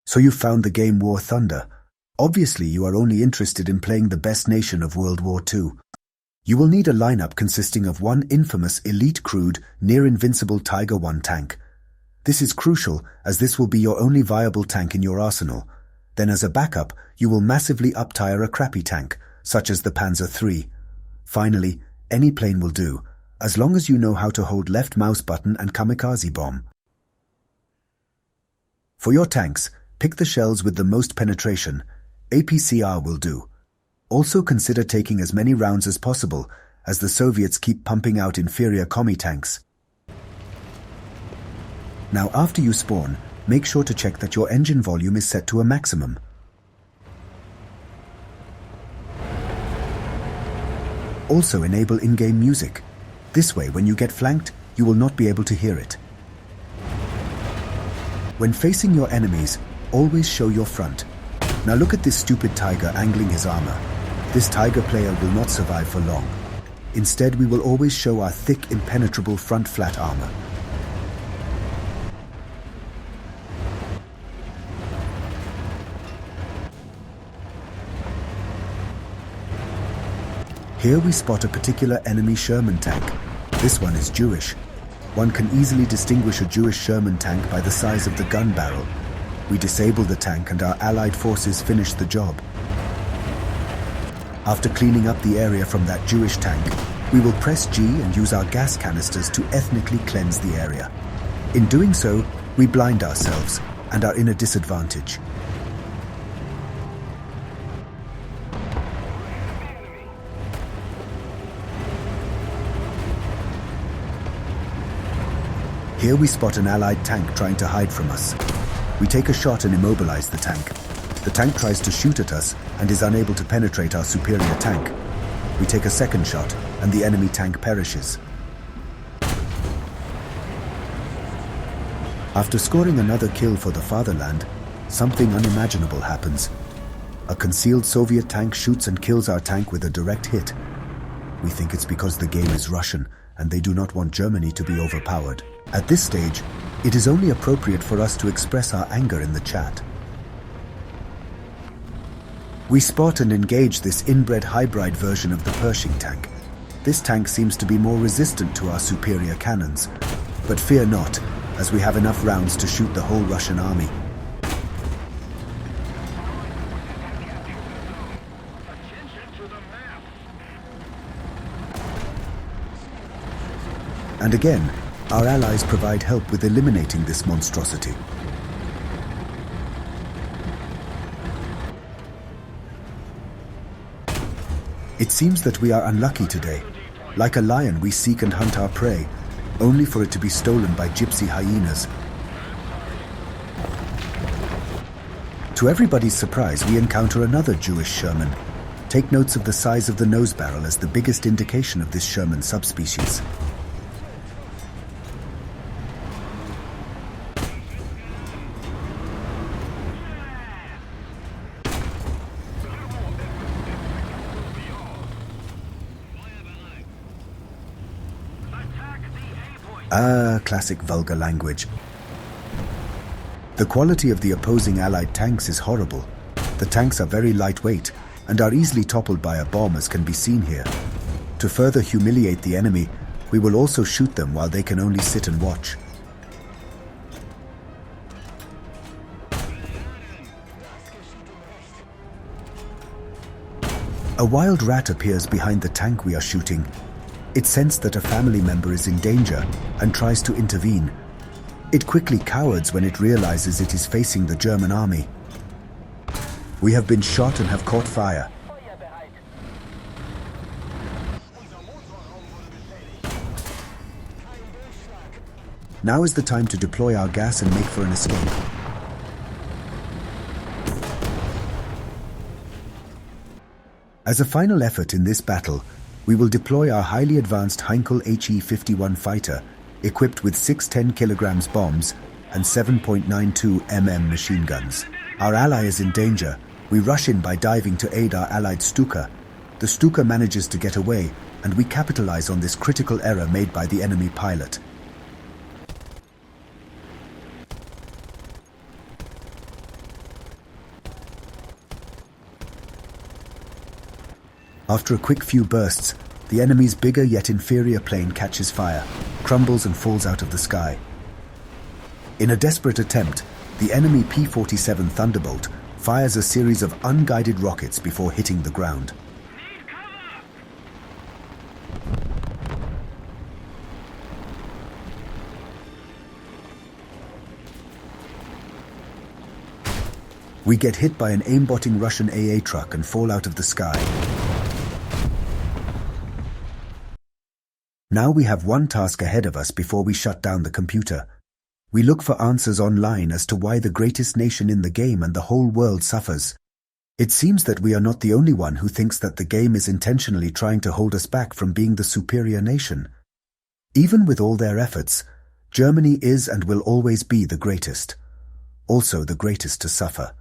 So you found the game War Thunder. Obviously you are only interested in playing the best nation of World War II. You will need a lineup consisting of one infamous elite crewed, near-invincible Tiger I tank. This is crucial as this will be your only viable tank in your arsenal. Then as a backup, you will massively up-tire a crappy tank, such as the Panzer III. Finally, any plane will do, as long as you know how to hold left mouse button and kamikaze bomb. For your tanks, pick the shells with the most penetration. APCR will do. Also consider taking as many rounds as possible, as the Soviets keep pumping out inferior Commie tanks. Now after you spawn, make sure to check that your engine volume is set to a maximum. Also enable in-game music. This way, when you get flanked, you will not be able to hear it. When facing your enemies, always show your front. Now look at this stupid tiger angling his armor. This tiger player will not survive for long. Instead, we will always show our thick, impenetrable front flat armor. Here we spot a particular enemy Sherman tank. This one is Jewish. One can easily distinguish a Jewish Sherman tank by the size of the gun barrel. We disable the tank and our Allied forces finish the job. After cleaning up the area from that Jewish tank, we will press G and use our gas canisters to ethnically cleanse the area. In doing so, we blind ourselves and are in a disadvantage. Here we spot an Allied tank trying to hide from us. We take a shot and immobilize the tank. The tank tries to shoot at us and is unable to penetrate our superior tank. We take a second shot and the enemy tank perishes. After scoring another kill for the fatherland, something unimaginable happens. A concealed Soviet tank shoots and kills our tank with a direct hit. We think it's because the game is Russian and they do not want Germany to be overpowered. At this stage, it is only appropriate for us to express our anger in the chat. We spot and engage this inbred hybrid version of the Pershing tank. This tank seems to be more resistant to our superior cannons, but fear not, as we have enough rounds to shoot the whole Russian army. And again, our allies provide help with eliminating this monstrosity. It seems that we are unlucky today. Like a lion, we seek and hunt our prey, only for it to be stolen by gypsy hyenas. To everybody's surprise, we encounter another Jewish Sherman. Take notes of the size of the nose barrel as the biggest indication of this Sherman subspecies. Classic vulgar language. The quality of the opposing Allied tanks is horrible. The tanks are very lightweight and are easily toppled by a bomb, as can be seen here. To further humiliate the enemy, we will also shoot them while they can only sit and watch. A wild rat appears behind the tank we are shooting. It sensed that a family member is in danger and tries to intervene. It quickly cowers when it realizes it is facing the German army. We have been shot and have caught fire. Now is the time to deploy our gas and make for an escape. As a final effort in this battle, we will deploy our highly advanced Heinkel HE-51 fighter, equipped with 6 10-kilogram bombs and 7.92 mm machine guns. Our ally is in danger. We rush in by diving to aid our allied Stuka. The Stuka manages to get away, and we capitalize on this critical error made by the enemy pilot. After a quick few bursts, the enemy's bigger yet inferior plane catches fire, crumbles and falls out of the sky. In a desperate attempt, the enemy P-47 Thunderbolt fires a series of unguided rockets before hitting the ground. We get hit by an aimbotting Russian AA truck and fall out of the sky. Now we have one task ahead of us before we shut down the computer. We look for answers online as to why the greatest nation in the game and the whole world suffers. It seems that we are not the only one who thinks that the game is intentionally trying to hold us back from being the superior nation. Even with all their efforts, Germany is and will always be the greatest. Also the greatest to suffer.